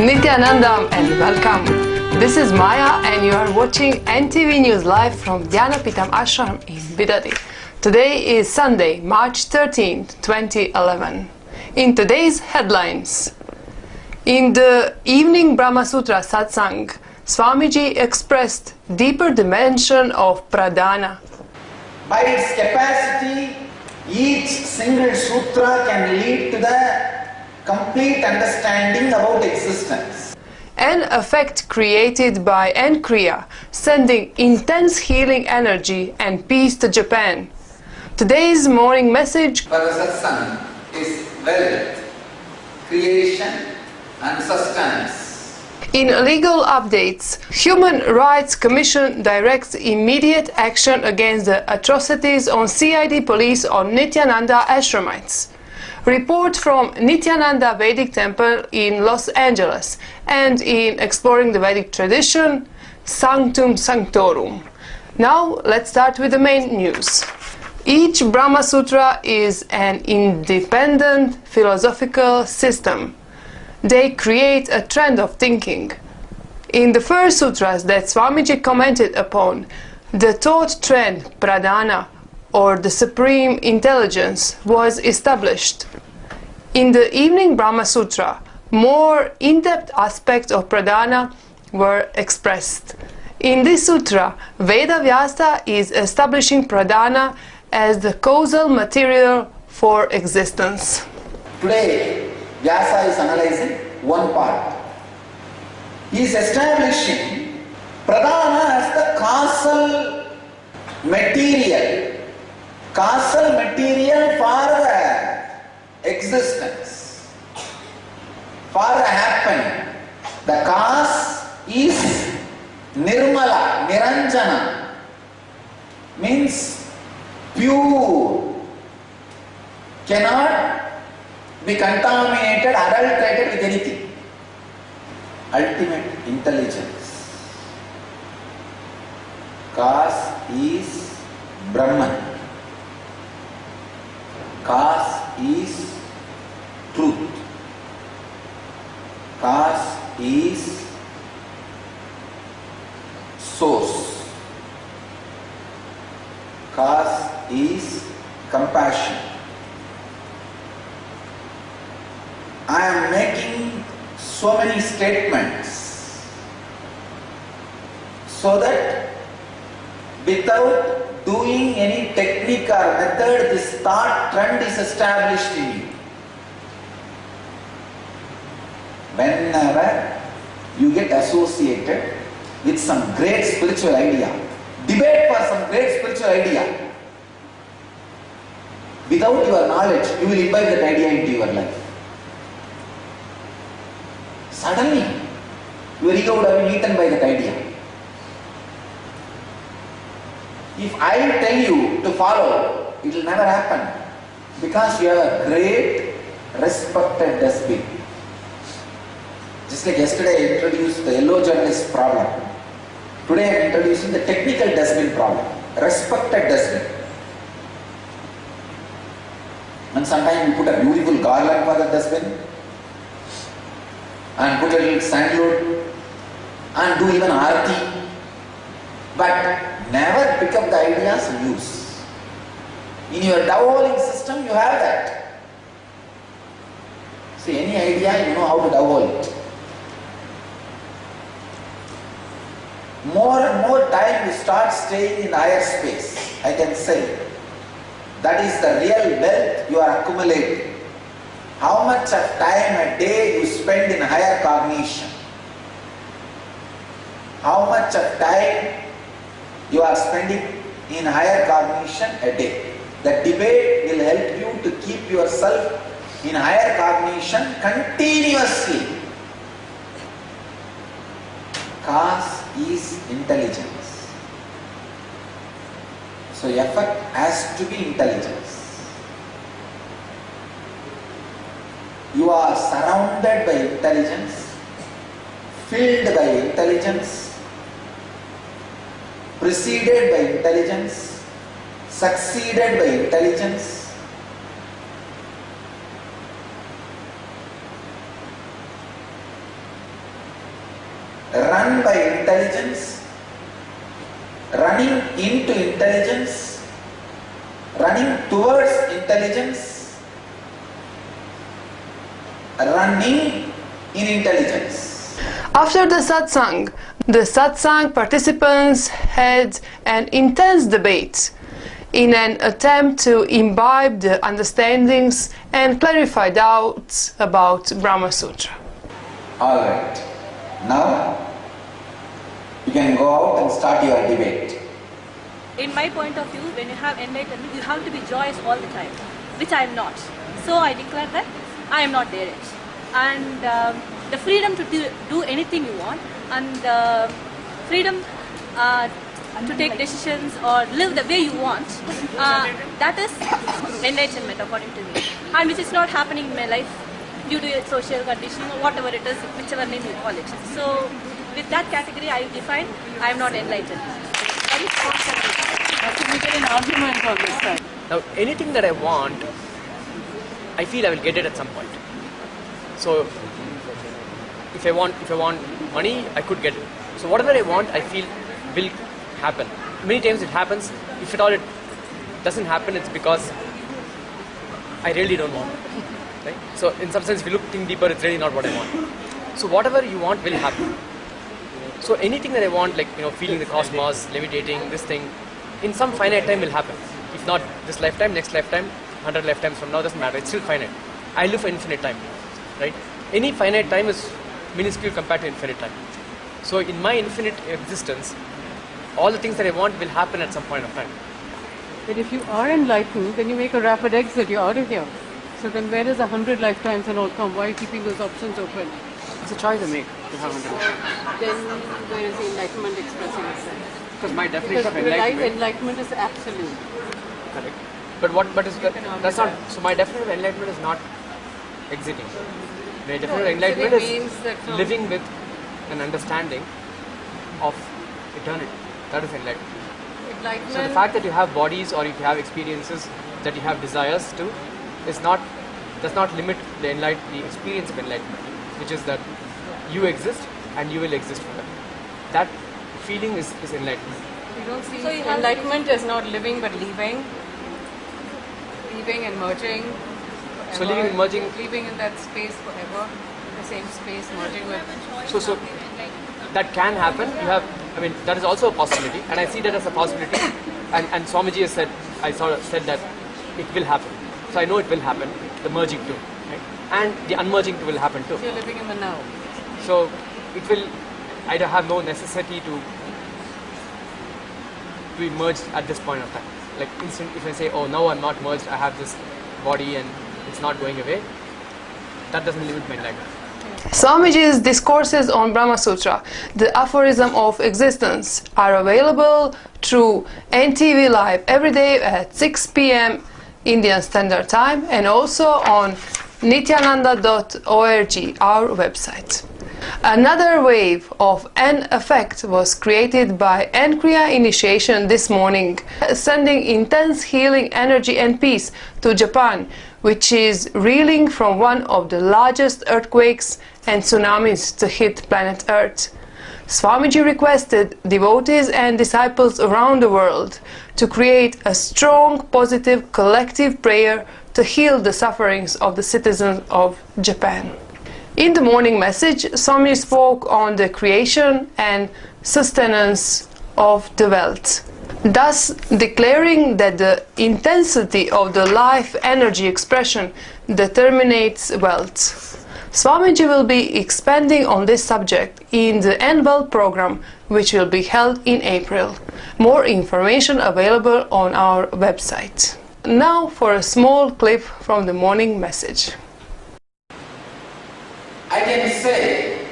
Nityanandam and welcome. This is Maya and you are watching NTV News live from Dhyanapitam Ashram in Bidadi. Today is Sunday, March 13, 2011. In today's headlines, in the evening Brahma Sutra Satsang, Swamiji expressed deeper dimension of pradhana. By its capacity, each single sutra can lead to the complete understanding about existence. An effect created by N-Kriya, sending intense healing energy and peace to Japan. Today's morning message For the satsang is wealth, creation and sustenance. in legal updates. Human Rights Commission directs immediate action against the atrocities on CID police on Nityananda Ashramites. Report from Nityananda Vedic Temple in Los Angeles, and in Exploring the Vedic Tradition, Sanctum Sanctorum. Now let's start with the main news. Each Brahma Sutra is an independent philosophical system. They create a trend of thinking. In the first sutras that Swamiji commented upon, the thought trend pradhana, or the supreme intelligence, was established. In the evening Brahma Sutra, more in-depth aspects of pradhana were expressed. In this sutra, Vedavyasa is establishing pradhana as the causal material for existence. Today, Vyasa is analyzing one part. He is establishing pradhana as the causal material for the existence, for the happening. The cause is nirmala, niranjana, means pure, cannot be contaminated, adulterated with anything. Ultimate intelligence. Cause is Brahman. Cause is truth. Cause is source. Cause is compassion. I am making so many statements so that without doing any technique or method, this thought trend is established in you. Whenever you get associated with some great spiritual idea, debate for some great spiritual idea, without your knowledge, you will imbibe that idea into your life. Suddenly, your ego would have been eaten by that idea. If I tell you to follow, it will never happen, because you have a great respected dustbin. Just like yesterday I introduced the yellow journalist problem, today I am introducing the technical dustbin problem, respected dustbin. And sometimes you put a beautiful garland for the dustbin and put a little sandalwood and do even arati, but never pick up the ideas and use. In your doweling system you have that. See, any idea you know how to dowel it. More and more time you start staying in higher space, I can say. That is the real wealth you are accumulating. How much of time a day you spend in higher cognition? How much of time you are spending in higher cognition a day? The debate will help you to keep yourself in higher cognition continuously. Cause is intelligence. So effect has to be intelligence. You are surrounded by intelligence, filled by intelligence, preceded by intelligence, succeeded by intelligence, intelligence, running into intelligence, running towards intelligence, running in intelligence. After the satsang participants had an intense debate in an attempt to imbibe the understandings and clarify doubts about Brahma Sutra. Alright, now you can go out and start your debate. In my point of view, when you have enlightenment, you have to be joyous all the time, which I am not. So I declare that I am not there yet. And the freedom to do anything you want, and the freedom to take decisions or live the way you want, that is enlightenment according to me, and which is not happening in my life due to social conditioning or whatever it is, whichever name you call it. So with that category I define I am not enlightened. We get an argument on this side. Now anything that I want, I feel I will get it at some point. So if I want money, I could get it. So whatever I want, I feel will happen. Many times it happens. If at all it doesn't happen, it's because I really don't want it. Right? So in some sense, if you think deeper, it's really not what I want. So whatever you want will happen. So anything that I want, like feeling the cosmos, levitating, this thing, in some finite time will happen. If not this lifetime, next lifetime, 100 lifetimes from now, doesn't matter. It's still finite. I live for infinite time, right? Any finite time is minuscule compared to infinite time. So in my infinite existence, all the things that I want will happen at some point of time. But if you are enlightened, then you make a rapid exit, you're out of here. So then where does 100 lifetimes and all come? Why are you keeping those options open? It's a choice I make to have 100. Then where is the enlightenment expressing itself? Because my definition of Because enlightenment. enlightenment is absolute. Correct. But is that's not. So my definition of enlightenment is not exiting. My definition of enlightenment means that is living with an understanding of eternity. That is enlightenment. enlightenment. So the fact that you have bodies or if you have experiences that you have desires to does not limit the experience of enlightenment, which is that you exist and you will exist forever. That feeling is enlightenment. You don't see So you have enlightenment as not living but leaving and merging. So living and merging. Leaving in that space forever, the same space, merging with. So that can happen. That is also a possibility, and I see that as a possibility. And Swamiji has said, said that it will happen. So I know it will happen. The merging too, right? And the unmerging too will happen too. So you're living in the now. So it will. I don't have no necessity to be merged at this point of time. Like if I say, oh, now I'm not merged, I have this body and it's not going away, that doesn't limit my life. Swamiji's discourses on Brahma Sutra, the aphorism of existence, are available through NTV Live every day at 6 p.m. Indian Standard Time and also on nityananda.org, our website. Another wave of N effect was created by N Kriya initiation this morning, sending intense healing energy and peace to Japan, which is reeling from one of the largest earthquakes and tsunamis to hit planet Earth. Swamiji requested devotees and disciples around the world to create a strong, positive, collective prayer to heal the sufferings of the citizens of Japan. In the morning message, Swami spoke on the creation and sustenance of the wealth, thus declaring that the intensity of the life energy expression determines wealth. Swamiji will be expanding on this subject in the N-Wealth program, which will be held in April. More information available on our website. Now for a small clip from the morning message. I can say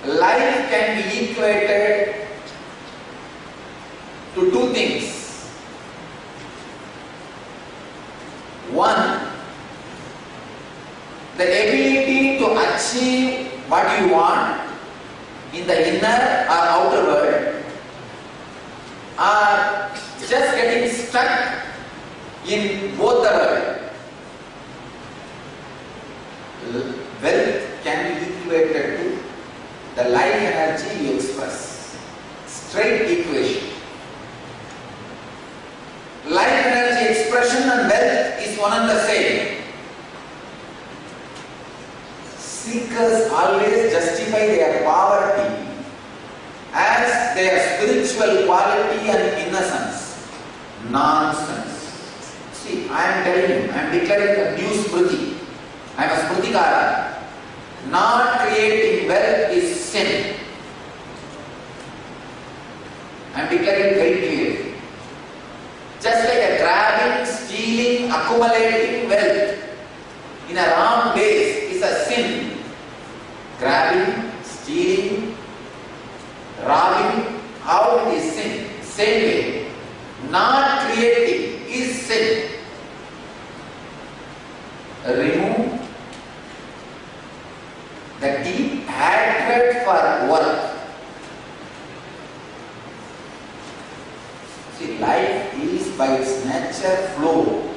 life can be equated to two things. One, the ability to achieve what you want in the inner or outer world, or just getting stuck in both the world. Wealth can be the life energy you express. Straight equation. Life energy expression and wealth is one and the same. Seekers always justify their poverty as their spiritual quality and innocence. Nonsense. See, I am telling you, I am declaring a new Smriti. I am a Smritikara. Not creating wealth is sin. I am declaring very clearly. Just like a grabbing, stealing, accumulating wealth in a wrong base is a sin. Grabbing, stealing, robbing, how it is sin? Same way. Not creating is sin. Remove the deep hatred for work. See, life is by its nature flow.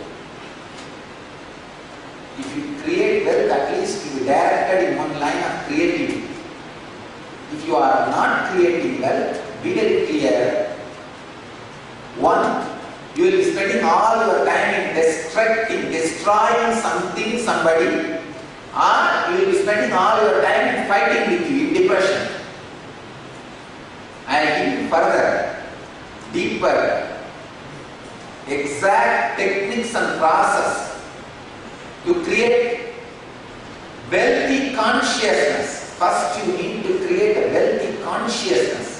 If you create wealth, at least you be directed in one line of creativity. If you are not creating wealth, be very clear. One, you will be spending all your time in destroying something, somebody, or you will be spending all your time in fighting with you, in depression. And even further, deeper, exact techniques and process to create wealthy consciousness. First you need to create a wealthy consciousness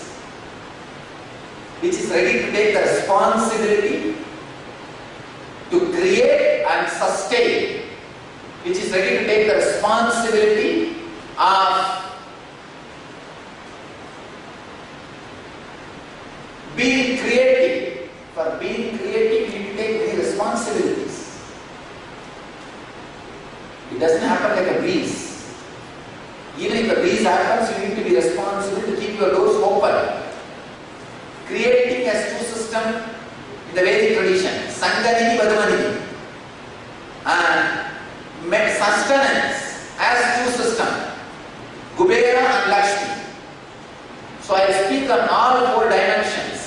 which is ready to take the responsibility to create and sustain, which is ready to take the responsibility of being creative. For being creative, you need to take many responsibilities. It doesn't happen like a breeze. Even if a breeze happens, you need to be responsible to keep your doors open. Creating as two systems in the Vedic tradition, Sanganidhi Padmanidhi, and sustenance as two systems, Kubera and Lakshmi. So I speak on all four dimensions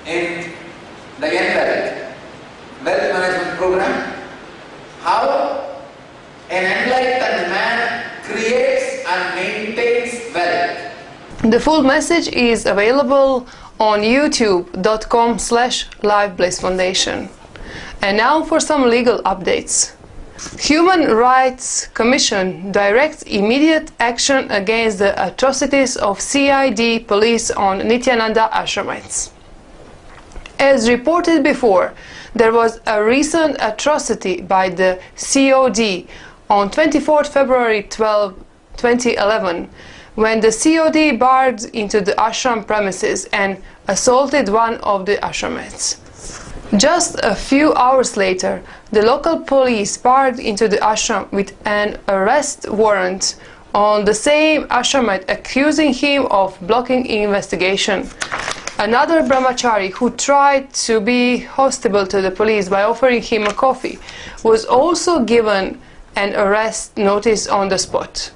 in the wealth management program. How an enlightened man creates and maintains wealth. The full message is available on youtube.com/LifeBlazeFoundation. And now for some legal updates. Human Rights Commission directs immediate action against the atrocities of CID police on Nityananda Ashramites. As reported before, there was a recent atrocity by the COD on 24 February 2011, when the COD barged into the ashram premises and assaulted one of the ashramites. Just a few hours later, the local police barged into the ashram with an arrest warrant on the same ashramite, accusing him of blocking investigation. Another brahmachari, who tried to be hospitable to the police by offering him a coffee, was also given an arrest notice on the spot.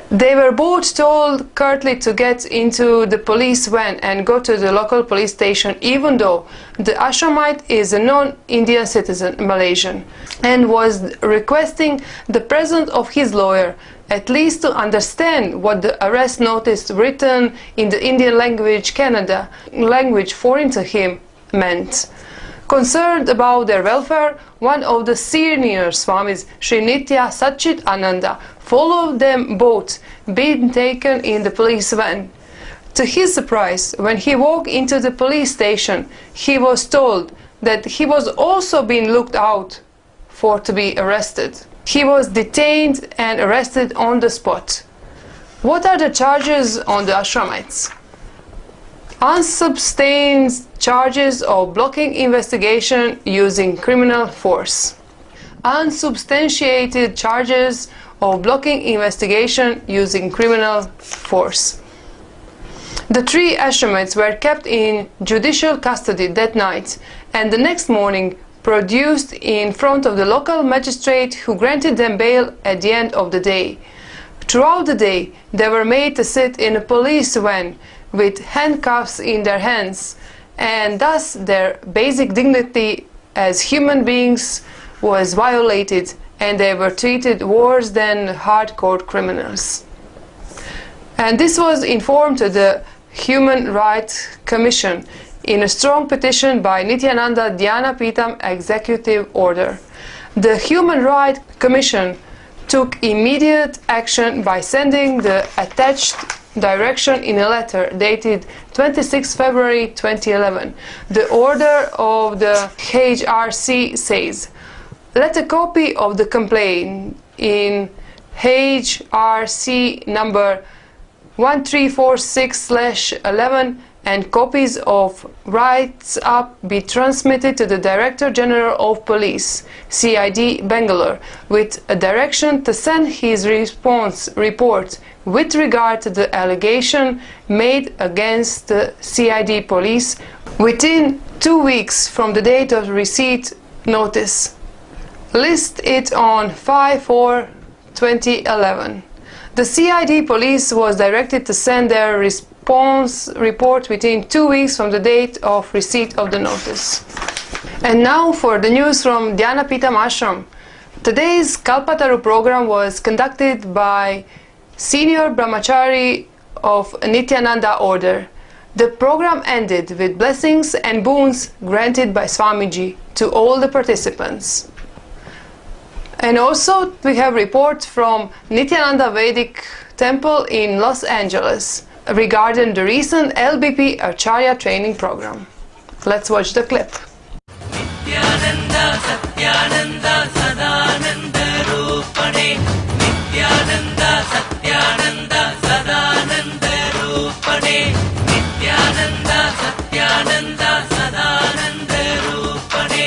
They were both told curtly to get into the police van and go to the local police station, even though the ashramite is a non-Indian citizen, Malaysian, and was requesting the presence of his lawyer, at least to understand what the arrest notice written in the Indian language, Kannada, language foreign to him, meant. Concerned about their welfare, one of the senior Swamis, Sri Nitya Satchit Ananda, followed them both, being taken in the police van. To his surprise, when he walked into the police station, he was told that he was also being looked out for to be arrested. He was detained and arrested on the spot. What are the charges on the ashramites? Unsubstantiated charges of blocking investigation using criminal force. Unsubstantiated charges of blocking investigation using criminal force. The three ashramites were kept in judicial custody that night and the next morning produced in front of the local magistrate, who granted them bail at the end of the day. Throughout the day, they were made to sit in a police van with handcuffs in their hands, and thus their basic dignity as human beings was violated, and they were treated worse than hardcore criminals. And this was informed to the Human Rights Commission in a strong petition by Nityananda Dhyanapitham Executive Order. The Human Rights Commission took immediate action by sending the attached direction in a letter dated 26 February 2011. The order of the HRC says, let a copy of the complaint in HRC number 1346/11 and copies of writes up be transmitted to the Director General of Police, CID Bangalore, with a direction to send his response report with regard to the allegation made against the CID police within 2 weeks from the date of receipt notice. List it on 5/4/2011. The CID police was directed to send their response report within 2 weeks from the date of receipt of the notice. And now for the news from Dhyanapitham Ashram. Today's Kalpataru program was conducted by Senior Brahmachari of Nityananda Order. The program ended with blessings and boons granted by Swamiji to all the participants. And also we have reports from Nityananda Vedic Temple in Los Angeles regarding the recent LBP Acharya training program. Let's watch the clip. Nityananda Satyananda Sadananda Rupane Nityananda Satyananda Sadananda Rupane Nityananda Satyananda Sadananda Rupane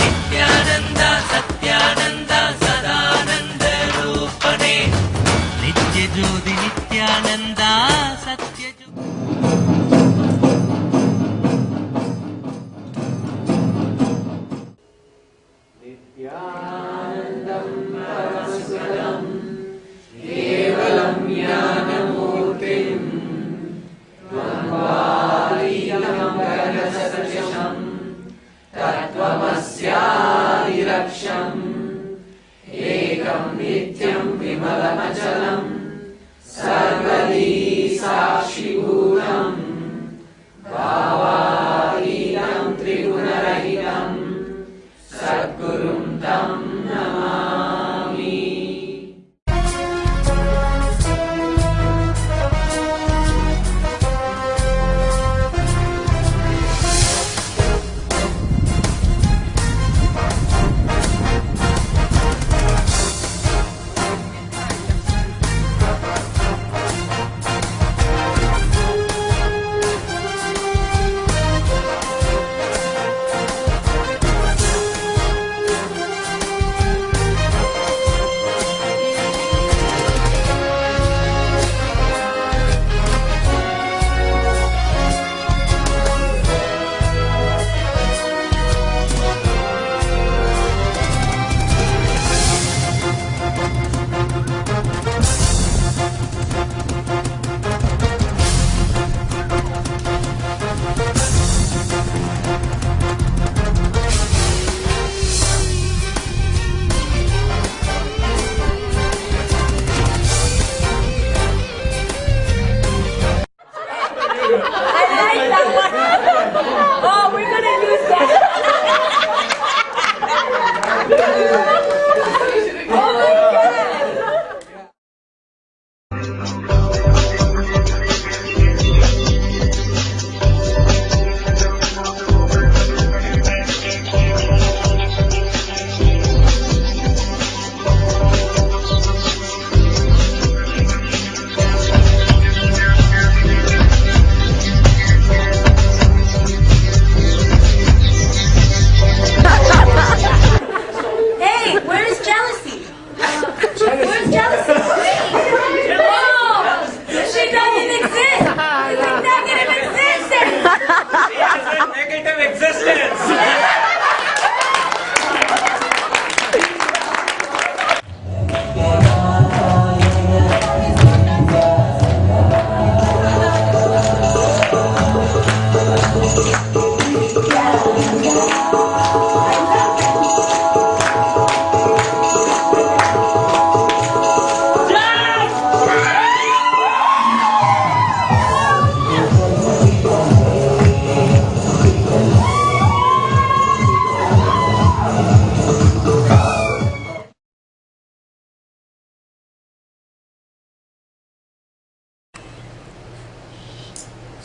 Nityananda Satyananda Sadananda Rupane Nitya Jyoti Nityananda Satya Nityanandam Paramaskaram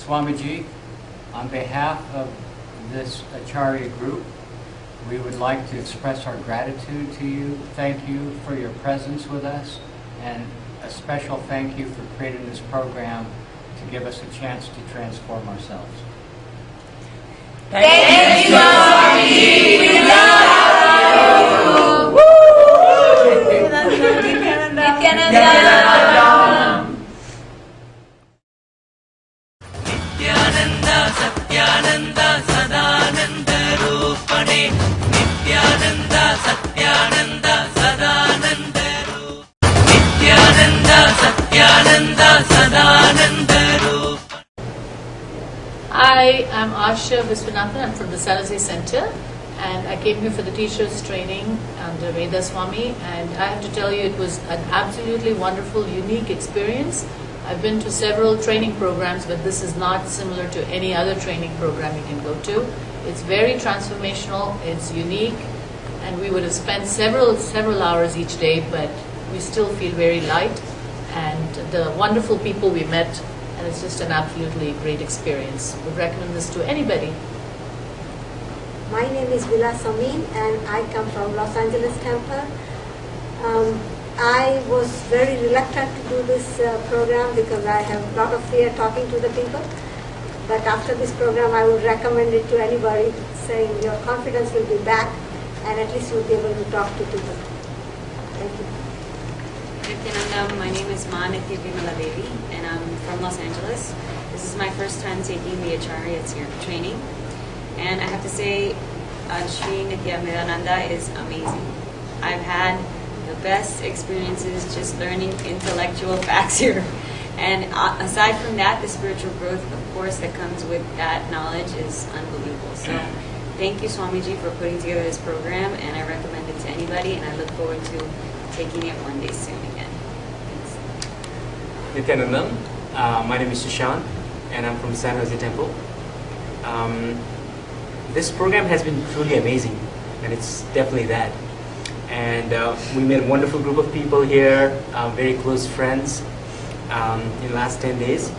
Swamiji, on behalf of this Acharya group, we would like to express our gratitude to you. Thank you for your presence with us, and a special thank you for creating this program to give us a chance to transform ourselves. Thank you, Swamiji. We love you. Nityananda. Nityananda, Satyananda, Sadananda Rupane. Nityananda, Satyananda, Sadananda Rupane. Nityananda, Satyananda, Sadananda Rupane. I am Asha Viswanathan. I'm from the San Jose Center, and I came here for the teachers training under Veda Swami, and I have to tell you it was an absolutely wonderful, unique experience. I've been to several training programs, but this is not similar to any other training program you can go to. It's very transformational, it's unique, and we would have spent several hours each day, but we still feel very light, and the wonderful people we met, and it's just an absolutely great experience. Would recommend this to anybody. My name is Vilas Amin, and I come from Los Angeles Temple. I was very reluctant to do this program because I have a lot of fear talking to the people. But after this program, I would recommend it to anybody, saying your confidence will be back, and at least you'll be able to talk to people. Thank you. Nityananda, my name is Manitya Vimala Devi, and I'm from Los Angeles. This is my first time taking the Acharya training, and I have to say, Shri Nityananda is amazing. I've had the best experiences just learning intellectual facts here, and aside from that, the spiritual growth, of course, that comes with that knowledge is unbelievable. So, thank you, Swamiji, for putting together this program, and I recommend it to anybody, and I look forward to taking it one day soon again. Thanks. Nityanandam, my name is Sushant, and I'm from San Jose Temple. This program has been truly amazing, and it's definitely that. And we met a wonderful group of people here, very close friends in the last 10 days.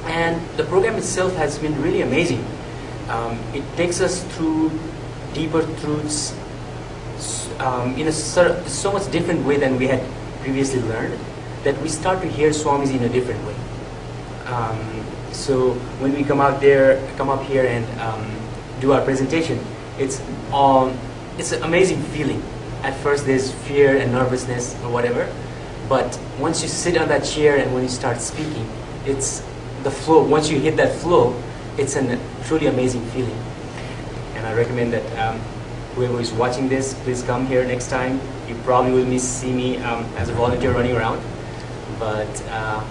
And the program itself has been really amazing. It takes us through deeper truths in a so much different way than we had previously learned, that we start to hear Swamiji in a different way. So when we come up here and do our presentation, it's an amazing feeling. At first there's fear and nervousness or whatever, but once you sit on that chair and when you start speaking, it's the flow. Once you hit that flow, it's a truly amazing feeling. And I recommend that whoever is watching this, please come here next time. You probably will see me as a volunteer running around, but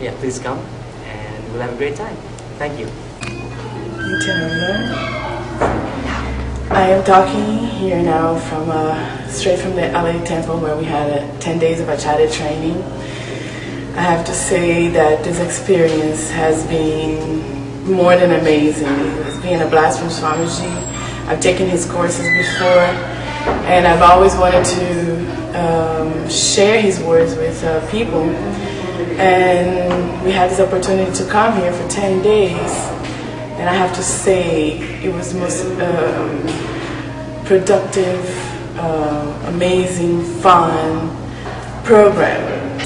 yeah, please come and we'll have a great time. Thank you. I am talking here now from straight from the LA Temple, where we had 10 days of Acharya training. I have to say that this experience has been more than amazing. It has been a blast from Swamiji. I've taken his courses before, and I've always wanted to share his words with people. And we had this opportunity to come here for 10 days. And I have to say, it was the most productive, amazing, fun program.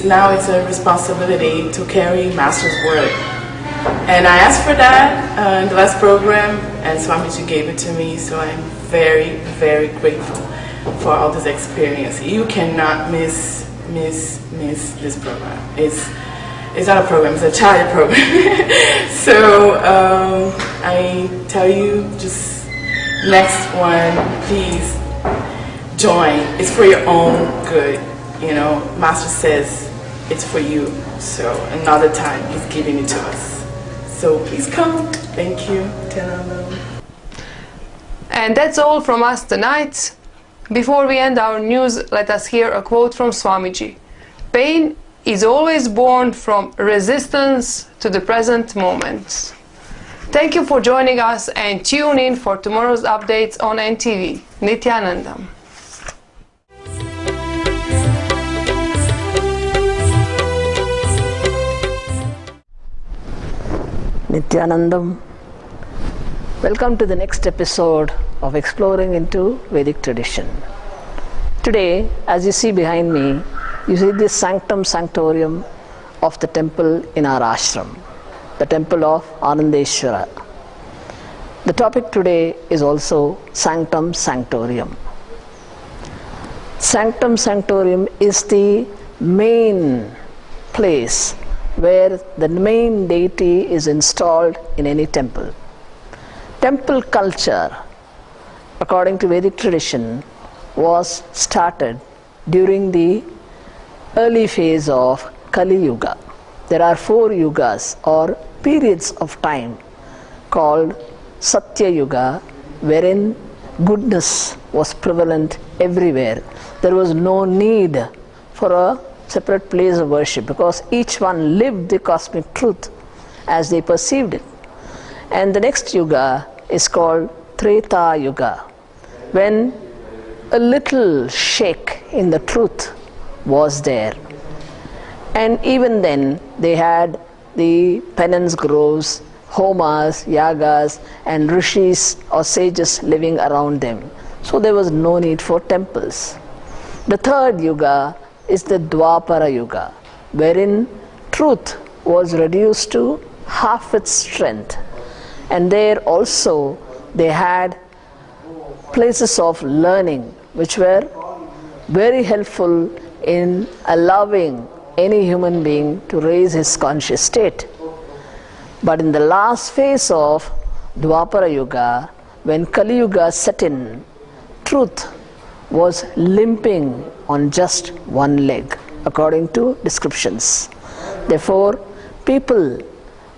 Now it's a responsibility to carry Master's word. And I asked for that in the last program, and Swamiji gave it to me, so I'm very, very grateful for all this experience. You cannot miss this program. It's not a program, it's a child program. So I tell you, just next one, please join. It's for your own good. You know, Master says it's for you. So another time, he's giving it to us. So please come. Thank you. And that's all from us tonight. Before we end our news, let us hear a quote from Swamiji. Pain is always born from resistance to the present moment. Thank you for joining us, and tune in for tomorrow's updates on NTV. Nityanandam. Nityanandam. Welcome to the next episode of Exploring into Vedic Tradition. Today, as you see behind me, you see this sanctum sanctorium of the temple in our ashram, the temple of Anandeshwara. The topic today is also Sanctum Sanctorium. Sanctum Sanctorium is the main place where the main deity is installed in any temple. Temple culture, according to Vedic tradition, was started during the early phase of Kali Yuga. There are 4 yugas or periods of time called Satya Yuga, wherein goodness was prevalent everywhere. There was no need for a separate place of worship because each one lived the cosmic truth as they perceived it. And the next yuga is called Treta Yuga, when a little shake in the truth was there. And even then they had the penance groves, homas, yagas, and rishis or sages living around them. So there was no need for temples. The third yuga is the Dwapara Yuga, wherein truth was reduced to half its strength. And there also they had places of learning which were very helpful in allowing any human being to raise his conscious state. But in the last phase of Dwapara Yuga, when Kali Yuga set in, truth was limping on just one leg, according to descriptions. Therefore, people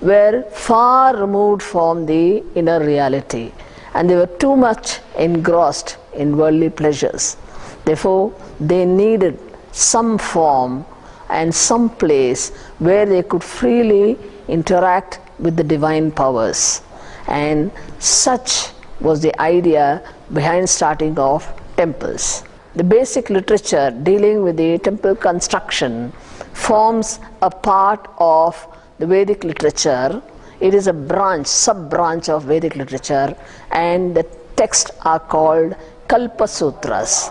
were far removed from the inner reality and they were too much engrossed in worldly pleasures. Therefore, they needed some form and some place where they could freely interact with the divine powers. And such was the idea behind starting off temples. The basic literature dealing with the temple construction forms a part of the Vedic literature. It is a branch, sub-branch of Vedic literature, and the texts are called Kalpa Sutras.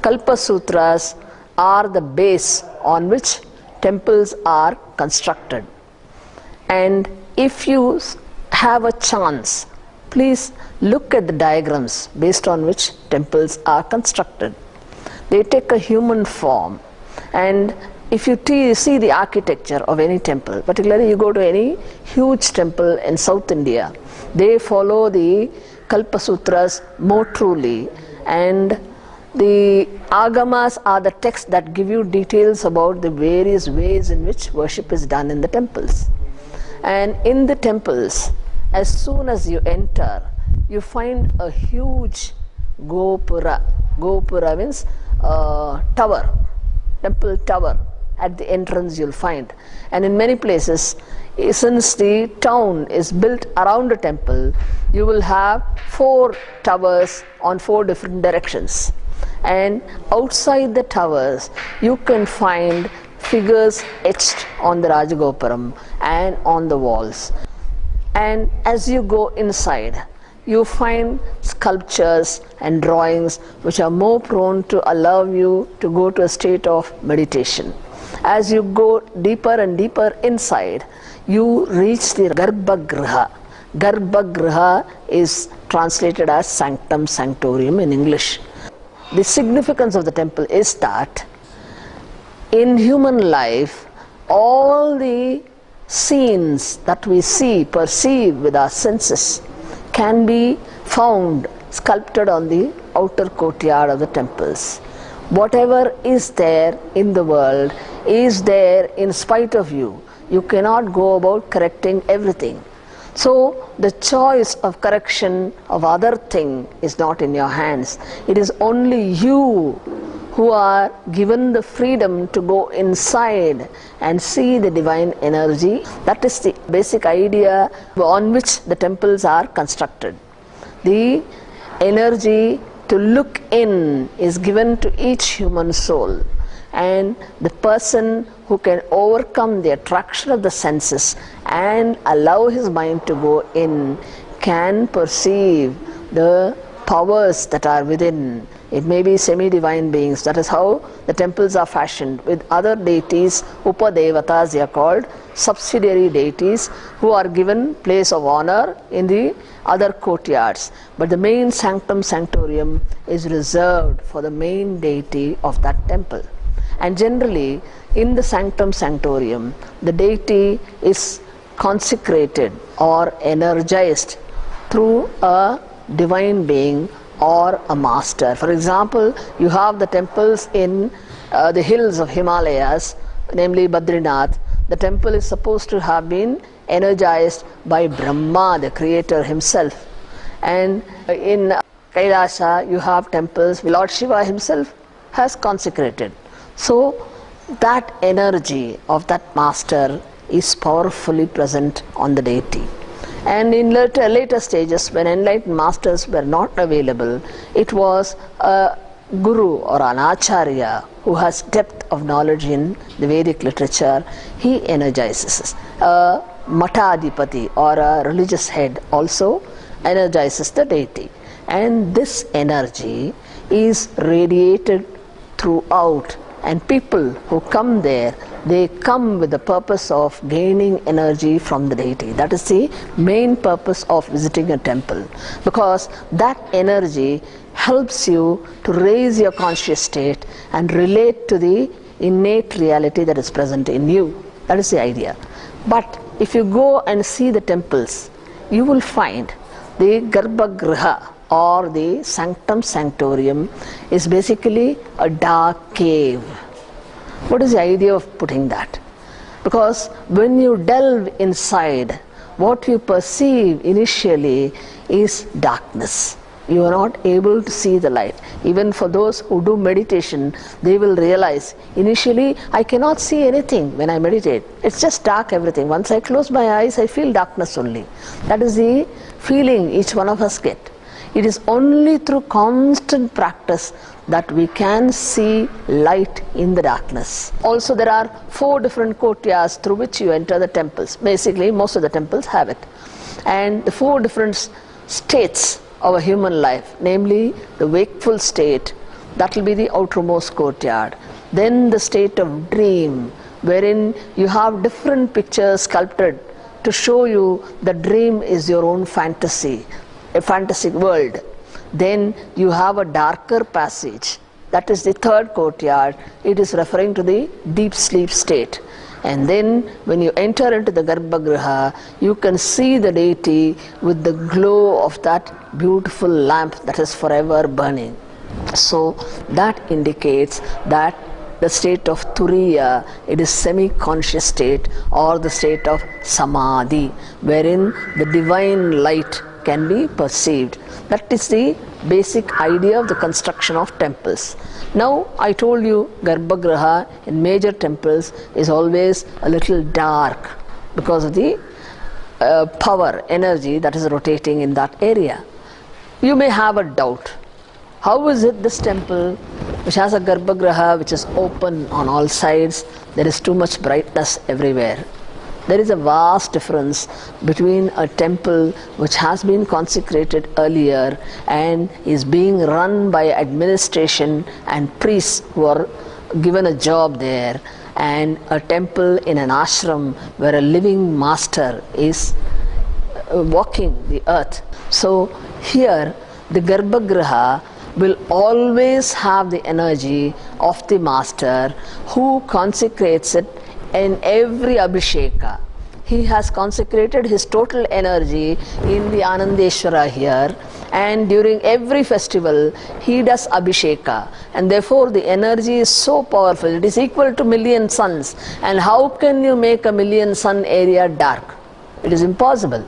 Kalpa Sutras are the base on which temples are constructed. And if you have a chance, please look at the diagrams based on which temples are constructed. They take a human form, and if you see the architecture of any temple, particularly you go to any huge temple in South India, they follow the Kalpa Sutras more truly, and the agamas are the texts that give you details about the various ways in which worship is done in the temples. And in the temples, as soon as you enter, you find a huge gopura. Gopura means tower, temple tower. At the entrance you'll find. And in many places, since the town is built around a temple, you will have 4 towers on 4 different directions. And outside the towers, you can find figures etched on the Rajagopuram and on the walls. And as you go inside, you find sculptures and drawings which are more prone to allow you to go to a state of meditation. As you go deeper and deeper inside, you reach the Garbhagriha. Garbhagriha is translated as Sanctum Sanctorium in English. The significance of the temple is that in human life, all the scenes that we see, perceive with our senses, can be found sculpted on the outer courtyard of the temples. Whatever is there in the world is there in spite of you. You cannot go about correcting everything. So the choice of correction of other thing is not in your hands. It is only you who are given the freedom to go inside and see the divine energy. That is the basic idea on which the temples are constructed. The energy to look in is given to each human soul, and the person who can overcome the attraction of the senses and allow his mind to go in, can perceive the powers that are within. It may be semi-divine beings. That is how the temples are fashioned, with other deities, Upadevatas they are called, subsidiary deities, who are given place of honor in the other courtyards. But the main sanctum sanctorium is reserved for the main deity of that temple. And generally, in the sanctum sanctorium, the deity is consecrated or energized through a divine being or a master. For example, you have the temples in the hills of Himalayas, namely Badrinath. The temple is supposed to have been energized by Brahma, the creator himself. And in Kailasa, you have temples Lord Shiva himself has consecrated. So that energy of that master is powerfully present on the deity. And in later stages, when enlightened masters were not available, it was a guru or an acharya who has depth of knowledge in the Vedic literature. He energizes. A matadipati or a religious head also energizes the deity. And this energy is radiated throughout. And people who come there, they come with the purpose of gaining energy from the deity. That is the main purpose of visiting a temple, because that energy helps you to raise your conscious state and relate to the innate reality that is present in you. That is the idea. But if you go and see the temples, you will find the Garbhagriha or the sanctum sanctorium is basically a dark cave. What is the idea of putting that? Because when you delve inside, what you perceive initially is darkness. You are not able to see the light. Even for those who do meditation, they will realize initially I cannot see anything when I meditate. It's just dark everything. Once I close my eyes, I feel darkness only. That is the feeling each one of us get. It is only through constant practice that we can see light in the darkness. Also, there are 4 different courtyards through which you enter the temples. Basically, most of the temples have it. And the 4 different states of a human life, namely the wakeful state, that will be the outermost courtyard. Then the state of dream, wherein you have different pictures sculpted to show you the dream is your own fantasy, a fantastic world. Then you have a darker passage, that is the 3rd courtyard. It is referring to the deep sleep state. And then when you enter into the Garbhagriha, you can see the deity with the glow of that beautiful lamp that is forever burning. So that indicates that the state of Turiya, it is semi-conscious state, or the state of Samadhi, wherein the divine light can be perceived. That is the basic idea of the construction of temples. Now, I told you Garbhagriha in major temples is always a little dark because of the power, energy that is rotating in that area. You may have a doubt. How is it this temple, which has a Garbhagriha which is open on all sides, there is too much brightness everywhere? There is a vast difference between a temple which has been consecrated earlier and is being run by administration and priests who are given a job there, and a temple in an ashram where a living master is walking the earth. So here the Garbhagriha will always have the energy of the master who consecrates it. In every Abhisheka, he has consecrated his total energy in the Anandeshwara here, and during every festival he does Abhisheka, and therefore the energy is so powerful. It is equal to million suns. And how can you make a million sun area dark? It is impossible.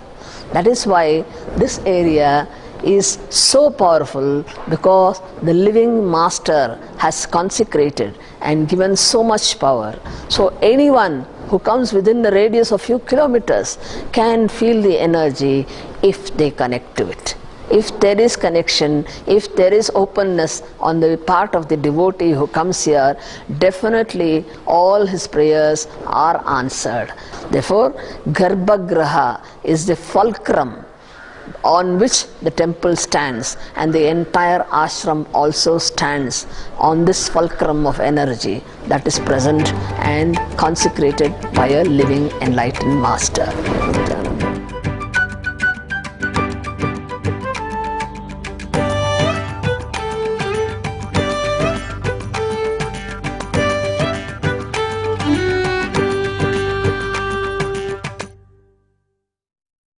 That is why this area is so powerful, because the living master has consecrated and given so much power. So anyone who comes within the radius of few kilometers can feel the energy if they connect to it. if there is connection, if there is openness on the part of the devotee who comes here, definitely all his prayers are answered. Therefore, Garbhagraha is the fulcrum on which the temple stands, and the entire ashram also stands on this fulcrum of energy that is present and consecrated by a living enlightened master.